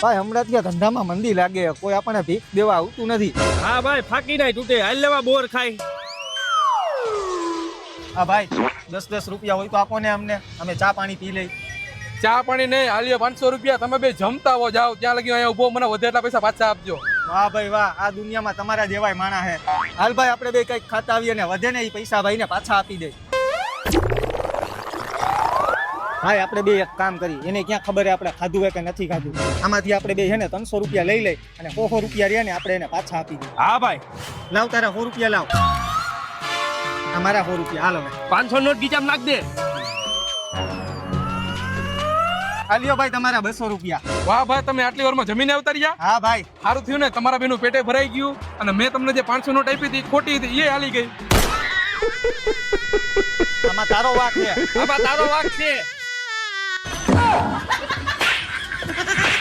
ભાઈ હમણાં ત્યાં ધંધામાં મંદી લાગે, કોઈ આપણને ભીખ દેવા આવતું નથી. હા ભાઈ ફાકી નાય તૂટે, હાલ લેવા બોર ખાય. હા ભાઈ 10-10 રૂપિયા હોય તો આપો ને અમને, અમે ચા પાણી પી લઈ. ચા પાણી નહીં, હાલ્યો 500 રૂપિયા. તમે બે જમતા હો જાઓ, ત્યાં લગી અહીંયા ઉભો, મને વધે એટલા પૈસા પાછા આપજો. વાહ ભાઈ વાહ, આ દુનિયામાં તમારા જેવાય માણા હે. હાલ ભાઈ આપણે બે કઈક ખાતા આવીએ ને વધે ને એ પૈસા ભાઈને પાછા આપી દે. ભાઈ આપણે બે એક કામ કરી, એને ક્યાં ખબર હે આપણે ખાધું હોય કે નથી ખાધું. આમાંથી આપણે બે છે ને 300 રૂપિયા લઈ લઈ અને 100 રૂપિયા રહ્યા ને આપણે એને પાછા આપી દઈએ. હા ભાઈ લાવ તારા 100 રૂપિયા લાવ. અમારા 100 રૂપિયા હાલ હવે. 500 નોટ ગીચામ નાખ દે. હાલ્યો ભાઈ તમારા 200 રૂપિયા. વાહ ભાઈ, તમે આટલી વારમાં જમીને આવતા રહ્યા. હા ભાઈ સારું થયું ને, તમારા બેનું પેટે ભરાઈ ગયું અને મેં તમને જે 500 નોટ આપી હતી ખોટી હતી એ હાલી ગઈ. આમાં તારો વાંક છે. આમાં તારો વાંક છે.